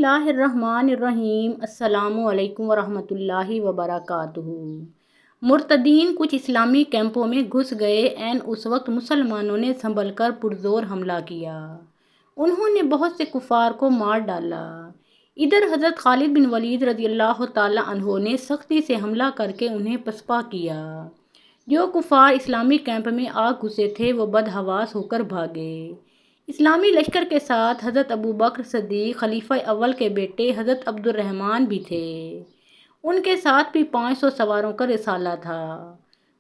اللہ الرحمن الرحیم۔ السلام علیکم ورحمۃ اللہ وبرکاتہ۔ مرتدین کچھ اسلامی کیمپوں میں گھس گئے۔ عین اس وقت مسلمانوں نے سنبھل کر پرزور حملہ کیا۔ انہوں نے بہت سے کفار کو مار ڈالا۔ ادھر حضرت خالد بن ولید رضی اللہ تعالیٰ عنہ نے سختی سے حملہ کر کے انہیں پسپا کیا۔ جو کفار اسلامی کیمپ میں آ گھسے تھے وہ بدحواس ہو کر بھاگے۔ اسلامی لشکر کے ساتھ حضرت ابوبکر صدیق خلیفہ اول کے بیٹے حضرت عبد الرحمن بھی تھے۔ ان کے ساتھ بھی 500 سواروں کا رسالہ تھا۔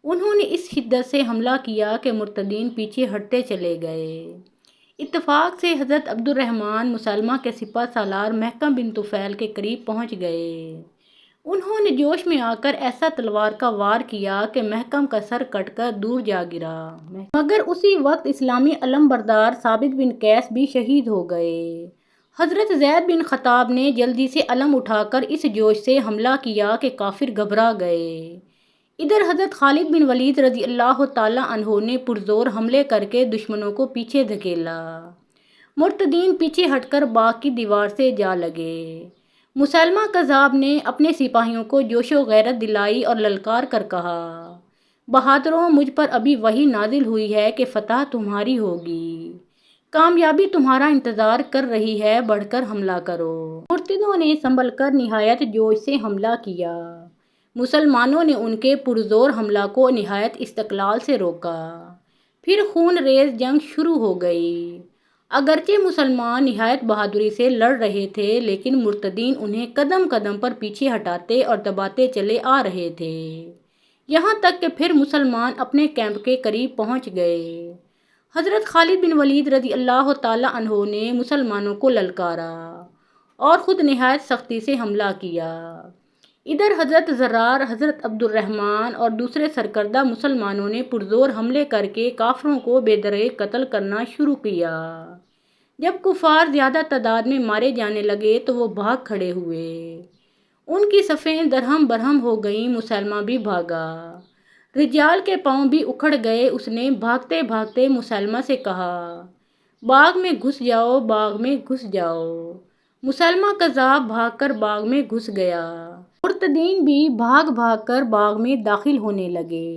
انہوں نے اس شدت سے حملہ کیا کہ مرتدین پیچھے ہٹتے چلے گئے۔ اتفاق سے حضرت عبد الرحمن مسلمہ کے سپہ سالار محکم بن طفیل کے قریب پہنچ گئے۔ انہوں نے جوش میں آ کر ایسا تلوار کا وار کیا کہ محکم کا سر کٹ کر دور جا گرا، مگر اسی وقت اسلامی علم بردار ثابت بن قیس بھی شہید ہو گئے۔ حضرت زید بن خطاب نے جلدی سے علم اٹھا کر اس جوش سے حملہ کیا کہ کافر گھبرا گئے۔ ادھر حضرت خالد بن ولید رضی اللہ تعالیٰ عنہ نے پرزور حملے کر کے دشمنوں کو پیچھے دھکیلا۔ مرتدین پیچھے ہٹ کر باغ کی دیوار سے جا لگے۔ مسلمہ کذاب نے اپنے سپاہیوں کو جوش و غیرت دلائی اور للکار کر کہا، بہادروں، مجھ پر ابھی وحی نازل ہوئی ہے کہ فتح تمہاری ہوگی، کامیابی تمہارا انتظار کر رہی ہے، بڑھ کر حملہ کرو۔ مرتدوں نے سنبھل کر نہایت جوش سے حملہ کیا۔ مسلمانوں نے ان کے پرزور حملہ کو نہایت استقلال سے روکا۔ پھر خون ریز جنگ شروع ہو گئی۔ اگرچہ مسلمان نہایت بہادری سے لڑ رہے تھے لیکن مرتدین انہیں قدم قدم پر پیچھے ہٹاتے اور دباتے چلے آ رہے تھے، یہاں تک کہ پھر مسلمان اپنے کیمپ کے قریب پہنچ گئے۔ حضرت خالد بن ولید رضی اللہ تعالیٰ عنہ نے مسلمانوں کو للکارا اور خود نہایت سختی سے حملہ کیا۔ ادھر حضرت زرار، حضرت عبد الرحمن اور دوسرے سرکردہ مسلمانوں نے پرزور حملے کر کے کافروں کو بے دریغ قتل کرنا شروع کیا۔ جب کفار زیادہ تعداد میں مارے جانے لگے تو وہ بھاگ کھڑے ہوئے۔ ان کی صفیں درہم برہم ہو گئیں۔ مسلمہ بھی بھاگا۔ رجال کے پاؤں بھی اکھڑ گئے۔ اس نے بھاگتے بھاگتے مسلمہ سے کہا، باغ میں گھس جاؤ، باغ میں گھس جاؤ۔ مسلمہ کذاب بھاگ کر باغ میں گھس گیا۔ مرتدین بھی بھاگ بھاگ کر باغ میں داخل ہونے لگے۔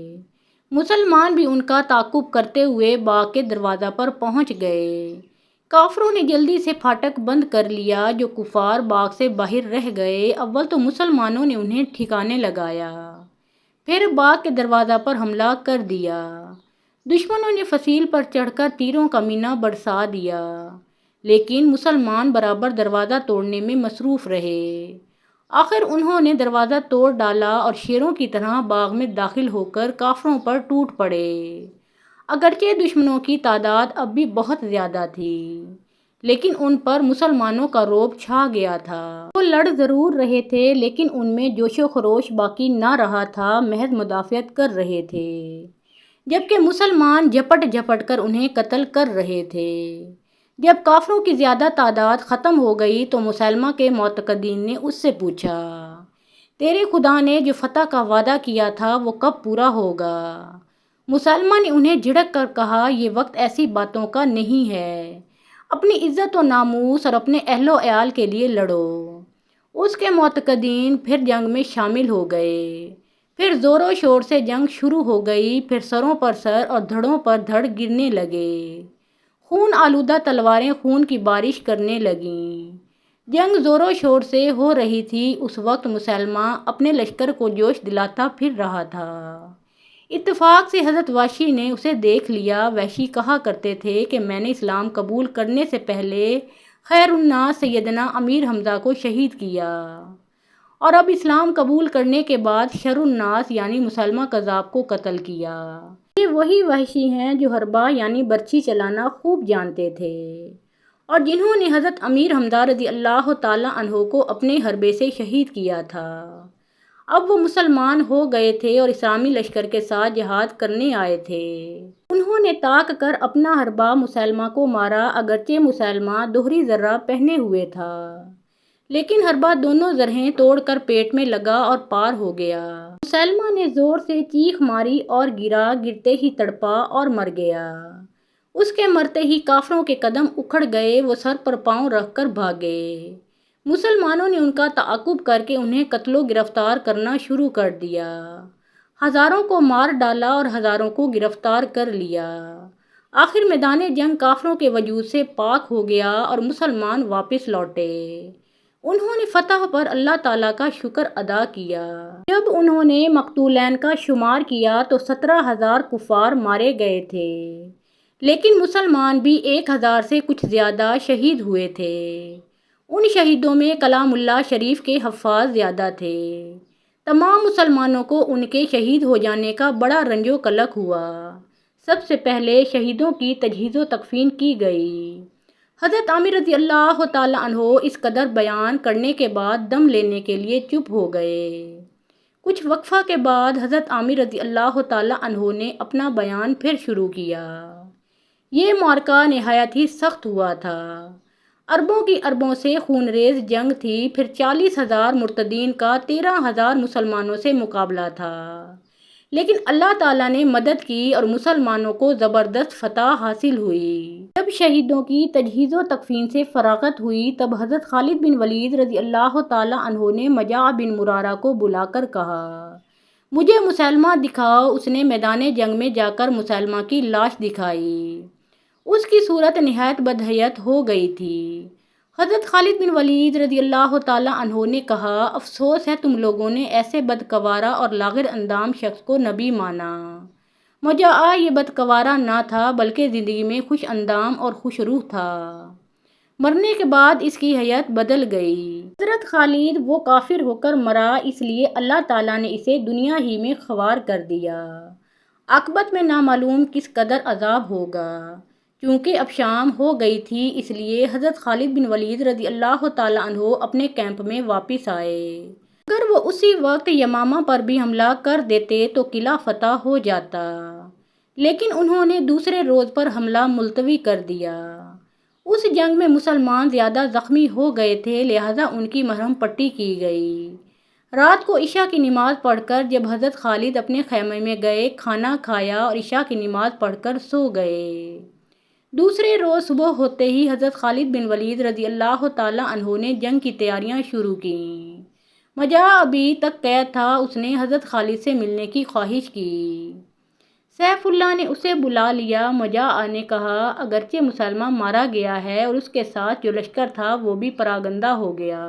مسلمان بھی ان کا تعاقب کرتے ہوئے باغ کے دروازہ پر پہنچ گئے۔ کافروں نے جلدی سے پھاٹک بند کر لیا۔ جو کفار باغ سے باہر رہ گئے، اول تو مسلمانوں نے انہیں ٹھکانے لگایا، پھر باغ کے دروازہ پر حملہ کر دیا۔ دشمنوں نے فصیل پر چڑھ کر تیروں کا مینہ برسا دیا، لیکن مسلمان برابر دروازہ توڑنے میں مصروف رہے۔ آخر انہوں نے دروازہ توڑ ڈالا اور شیروں کی طرح باغ میں داخل ہو کر کافروں پر ٹوٹ پڑے۔ اگرچہ دشمنوں کی تعداد اب بھی بہت زیادہ تھی لیکن ان پر مسلمانوں کا رعب چھا گیا تھا۔ وہ لڑ ضرور رہے تھے لیکن ان میں جوش و خروش باقی نہ رہا تھا، محض مدافعت کر رہے تھے، جبکہ مسلمان جھپٹ جھپٹ کر انہیں قتل کر رہے تھے۔ جب کافروں کی زیادہ تعداد ختم ہو گئی تو مسلمہ کے معتقدین نے اس سے پوچھا، تیرے خدا نے جو فتح کا وعدہ کیا تھا وہ کب پورا ہوگا؟ مسلمہ نے انہیں جھڑک کر کہا، یہ وقت ایسی باتوں کا نہیں ہے، اپنی عزت و ناموس اور اپنے اہل و عیال کے لیے لڑو۔ اس کے معتقدین پھر جنگ میں شامل ہو گئے۔ پھر زور و شور سے جنگ شروع ہو گئی۔ پھر سروں پر سر اور دھڑوں پر دھڑ گرنے لگے۔ خون آلودہ تلواریں خون کی بارش کرنے لگیں۔ جنگ زور و شور سے ہو رہی تھی۔ اس وقت مسلمہ اپنے لشکر کو جوش دلاتا پھر رہا تھا۔ اتفاق سے حضرت وحشی نے اسے دیکھ لیا۔ وحشی کہا کرتے تھے کہ میں نے اسلام قبول کرنے سے پہلے خیر الناس سیدنا امیر حمزہ کو شہید کیا اور اب اسلام قبول کرنے کے بعد شر الناس یعنی مسلمہ کذاب کو قتل کیا۔ یہ وہی وحشی ہیں جو حربہ یعنی برچھی چلانا خوب جانتے تھے اور جنہوں نے حضرت امیر حمزہ رضی اللہ تعالیٰ عنہ کو اپنے حربے سے شہید کیا تھا۔ اب وہ مسلمان ہو گئے تھے اور اسلامی لشکر کے ساتھ جہاد کرنے آئے تھے۔ انہوں نے طاق کر اپنا حربہ مسلمہ کو مارا۔ اگرچہ مسلمہ دوہری زرہ پہنے ہوئے تھا لیکن حربہ دونوں زرہیں توڑ کر پیٹ میں لگا اور پار ہو گیا۔ مسلمہ نے زور سے چیخ ماری اور گرا، گرتے ہی تڑپا اور مر گیا۔ اس کے مرتے ہی کافروں کے قدم اکھڑ گئے۔ وہ سر پر پاؤں رکھ کر بھاگے۔ مسلمانوں نے ان کا تعاقب کر کے انہیں قتل و گرفتار کرنا شروع کر دیا۔ ہزاروں کو مار ڈالا اور ہزاروں کو گرفتار کر لیا۔ آخر میدان جنگ کافروں کے وجود سے پاک ہو گیا اور مسلمان واپس لوٹے۔ انہوں نے فتح پر اللہ تعالیٰ کا شکر ادا کیا۔ جب انہوں نے مقتولین کا شمار کیا تو 17,000 کفار مارے گئے تھے، لیکن مسلمان بھی 1,000 سے کچھ زیادہ شہید ہوئے تھے۔ ان شہیدوں میں کلام اللہ شریف کے حفاظ زیادہ تھے۔ تمام مسلمانوں کو ان کے شہید ہو جانے کا بڑا رنج و قلق ہوا۔ سب سے پہلے شہیدوں کی تجہیز و تکفین کی گئی۔ حضرت عامر رضی اللہ تعالیٰ عنہ اس قدر بیان کرنے کے بعد دم لینے کے لیے چپ ہو گئے۔ کچھ وقفہ کے بعد حضرت عامر رضی اللہ تعالیٰ عنہ نے اپنا بیان پھر شروع کیا۔ یہ معرکہ نہایت ہی سخت ہوا تھا۔ اربوں کی اربوں سے خونریز جنگ تھی۔ پھر 40,000 مرتدین کا 13,000 مسلمانوں سے مقابلہ تھا، لیکن اللہ تعالیٰ نے مدد کی اور مسلمانوں کو زبردست فتح حاصل ہوئی۔ جب شہیدوں کی تجہیز و تکفین سے فراغت ہوئی تب حضرت خالد بن ولید رضی اللہ تعالیٰ عنہ نے مجاع بن مرارہ کو بلا کر کہا، مجھے مسلمہ دکھاؤ۔ اس نے میدان جنگ میں جا کر مسلمہ کی لاش دکھائی۔ اس کی صورت نہایت بدحیت ہو گئی تھی۔ حضرت خالد بن ولید رضی اللہ تعالیٰ عنہ نے کہا، افسوس ہے تم لوگوں نے ایسے بدقوارہ اور لاغر اندام شخص کو نبی مانا۔ مجاع یہ بدقوارہ نہ تھا بلکہ زندگی میں خوش اندام اور خوش روح تھا۔ مرنے کے بعد اس کی حیت بدل گئی۔ حضرت خالد وہ کافر ہو کر مرا، اس لیے اللہ تعالیٰ نے اسے دنیا ہی میں خوار کر دیا۔ عاقبت میں نامعلوم کس قدر عذاب ہوگا۔ چونکہ اب شام ہو گئی تھی اس لیے حضرت خالد بن ولید رضی اللہ تعالیٰ عنہ اپنے کیمپ میں واپس آئے۔ اگر وہ اسی وقت یمامہ پر بھی حملہ کر دیتے تو قلعہ فتح ہو جاتا، لیکن انہوں نے دوسرے روز پر حملہ ملتوی کر دیا۔ اس جنگ میں مسلمان زیادہ زخمی ہو گئے تھے، لہٰذا ان کی مرہم پٹی کی گئی۔ رات کو عشاء کی نماز پڑھ کر جب حضرت خالد اپنے خیمے میں گئے، کھانا کھایا اور عشاء کی نماز پڑھ کر سو گئے۔ دوسرے روز صبح ہوتے ہی حضرت خالد بن ولید رضی اللہ تعالیٰ عنہ نے جنگ کی تیاریاں شروع کیں۔ مجاع ابھی تک قید تھا، اس نے حضرت خالد سے ملنے کی خواہش کی۔ سیف اللہ نے اسے بلا لیا۔ مجاع نے کہا، اگرچہ مسلمہ مارا گیا ہے اور اس کے ساتھ جو لشکر تھا وہ بھی پراگندہ ہو گیا،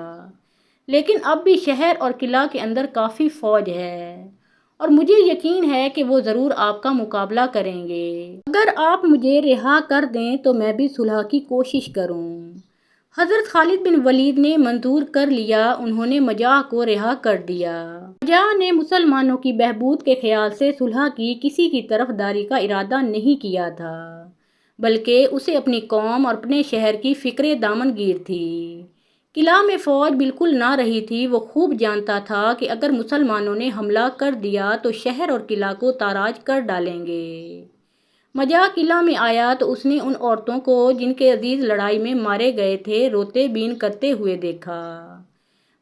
لیکن اب بھی شہر اور قلعہ کے اندر کافی فوج ہے اور مجھے یقین ہے کہ وہ ضرور آپ کا مقابلہ کریں گے۔ اگر آپ مجھے رہا کر دیں تو میں بھی صلح کی کوشش کروں۔ حضرت خالد بن ولید نے منظور کر لیا۔ انہوں نے مجاع کو رہا کر دیا۔ مجاع نے مسلمانوں کی بہبود کے خیال سے صلح کی کسی کی طرف داری کا ارادہ نہیں کیا تھا، بلکہ اسے اپنی قوم اور اپنے شہر کی فکر دامن گیر تھی۔ قلعہ میں فوج بالکل نہ رہی تھی۔ وہ خوب جانتا تھا کہ اگر مسلمانوں نے حملہ کر دیا تو شہر اور قلعہ کو تاراج کر ڈالیں گے۔ مجاع قلعہ میں آیا تو اس نے ان عورتوں کو جن کے عزیز لڑائی میں مارے گئے تھے روتے بین کرتے ہوئے دیکھا۔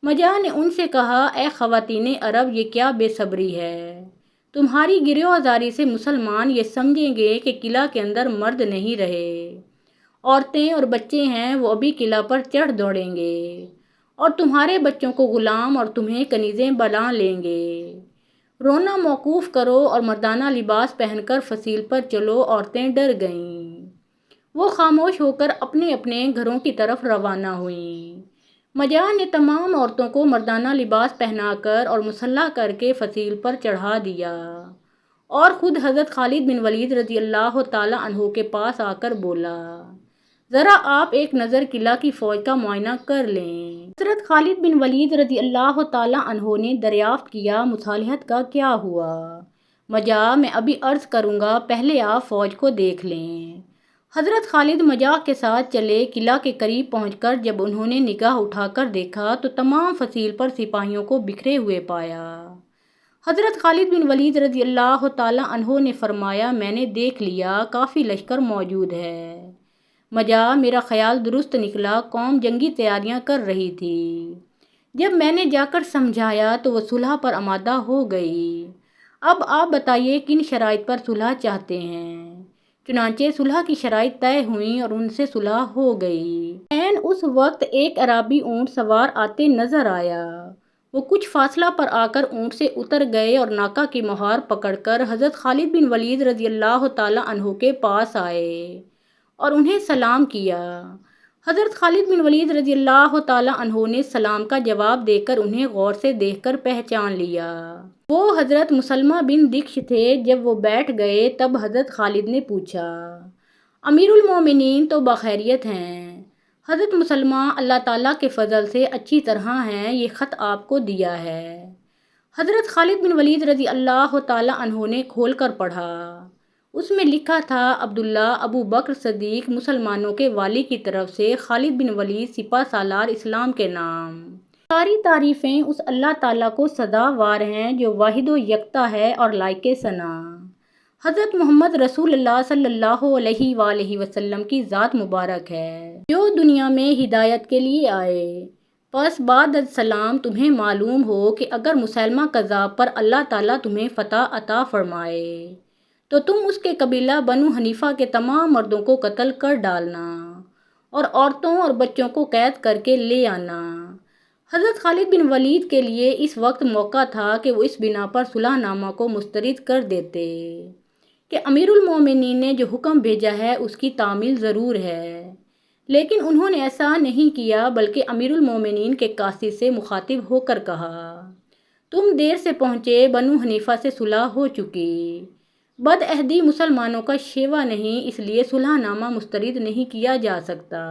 مجاع نے ان سے کہا، اے خواتین عرب، یہ کیا بے صبری ہے؟ تمہاری گریہ زاری سے مسلمان یہ سمجھیں گے کہ قلعہ کے اندر مرد نہیں رہے، عورتیں اور بچے ہیں، وہ ابھی قلعہ پر چڑھ دوڑیں گے اور تمہارے بچوں کو غلام اور تمہیں کنیزیں بنا لیں گے۔ رونا موقوف کرو اور مردانہ لباس پہن کر فصیل پر چلو۔ عورتیں ڈر گئیں۔ وہ خاموش ہو کر اپنے اپنے گھروں کی طرف روانہ ہوئیں۔ مجاع نے تمام عورتوں کو مردانہ لباس پہنا کر اور مسلح کر کے فصیل پر چڑھا دیا اور خود حضرت خالد بن ولید رضی اللہ تعالیٰ عنہ کے پاس آ کر بولا، ذرا آپ ایک نظر قلعہ کی فوج کا معائنہ کر لیں۔ حضرت خالد بن ولید رضی اللہ تعالیٰ عنہ نے دریافت کیا، مصالحت کا کیا ہوا؟ مجاع، میں ابھی عرض کروں گا، پہلے آپ فوج کو دیکھ لیں۔ حضرت خالد مجاع کے ساتھ چلے۔ قلعہ کے قریب پہنچ کر جب انہوں نے نگاہ اٹھا کر دیکھا تو تمام فصیل پر سپاہیوں کو بکھرے ہوئے پایا۔ حضرت خالد بن ولید رضی اللہ تعالیٰ عنہ نے فرمایا، میں نے دیکھ لیا، کافی لشکر موجود ہے۔ مجاع، میرا خیال درست نکلا، قوم جنگی تیاریاں کر رہی تھی۔ جب میں نے جا کر سمجھایا تو وہ صلح پر آمادہ ہو گئی۔ اب آپ بتائیے کن شرائط پر صلح چاہتے ہیں؟ چنانچہ صلح کی شرائط طے ہوئیں اور ان سے صلح ہو گئی۔ اے عین اس وقت ایک عربی اونٹ سوار آتے نظر آیا۔ وہ کچھ فاصلہ پر آ کر اونٹ سے اتر گئے اور ناکہ کی مہار پکڑ کر حضرت خالد بن ولید رضی اللہ تعالیٰ عنہ کے پاس آئے اور انہیں سلام کیا۔ حضرت خالد بن ولید رضی اللہ تعالیٰ عنہ نے سلام کا جواب دے کر انہیں غور سے دیکھ کر پہچان لیا۔ وہ حضرت مسلمہ بن دکش تھے۔ جب وہ بیٹھ گئے تب حضرت خالد نے پوچھا، امیر المومنین تو بخیریت ہیں؟ حضرت مسلمہ، اللہ تعالیٰ کے فضل سے اچھی طرح ہیں، یہ خط آپ کو دیا ہے۔ حضرت خالد بن ولید رضی اللہ تعالیٰ عنہ نے کھول کر پڑھا۔ اس میں لکھا تھا، عبداللہ ابو بکر صدیق مسلمانوں کے والی کی طرف سے خالد بن ولید سپہ سالار اسلام کے نام۔ ساری تعریفیں اس اللہ تعالیٰ کو سزاوار ہیں جو واحد و یکتا ہے اور لائق ثنا۔ حضرت محمد رسول اللہ صلی اللہ علیہ وآلہ وسلم کی ذات مبارک ہے جو دنیا میں ہدایت کے لیے آئے۔ پس بعد از سلام تمہیں معلوم ہو کہ اگر مسیلمہ کذاب پر اللہ تعالیٰ تمہیں فتح عطا فرمائے تو تم اس کے قبیلہ بنو حنیفہ کے تمام مردوں کو قتل کر ڈالنا اور عورتوں اور بچوں کو قید کر کے لے آنا۔ حضرت خالد بن ولید کے لیے اس وقت موقع تھا کہ وہ اس بنا پر صلح نامہ کو مسترد کر دیتے کہ امیر المومنین نے جو حکم بھیجا ہے اس کی تعمیل ضرور ہے، لیکن انہوں نے ایسا نہیں کیا بلکہ امیر المومنین کے قاصد سے مخاطب ہو کر کہا، تم دیر سے پہنچے، بنو حنیفہ سے صلح ہو چکی، بد عہدی مسلمانوں کا شیوا نہیں، اس لیے صلح نامہ مسترد نہیں کیا جا سکتا۔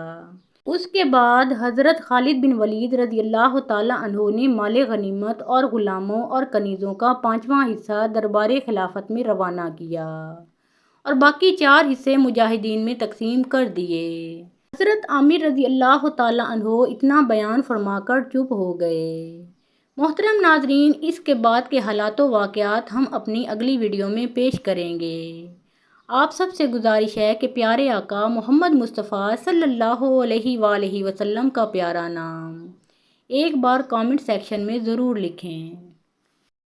اس کے بعد حضرت خالد بن ولید رضی اللہ تعالیٰ عنہ نے مال غنیمت اور غلاموں اور کنیزوں کا 5واں حصہ دربار خلافت میں روانہ کیا اور باقی 4 حصے مجاہدین میں تقسیم کر دیے۔ حضرت عامر رضی اللہ تعالیٰ عنہ اتنا بیان فرما کر چپ ہو گئے۔ محترم ناظرین، اس کے بعد کے حالات و واقعات ہم اپنی اگلی ویڈیو میں پیش کریں گے۔ آپ سب سے گزارش ہے کہ پیارے آقا محمد مصطفیٰ صلی اللہ علیہ وآلہ وسلم کا پیارا نام ایک بار کامنٹ سیکشن میں ضرور لکھیں۔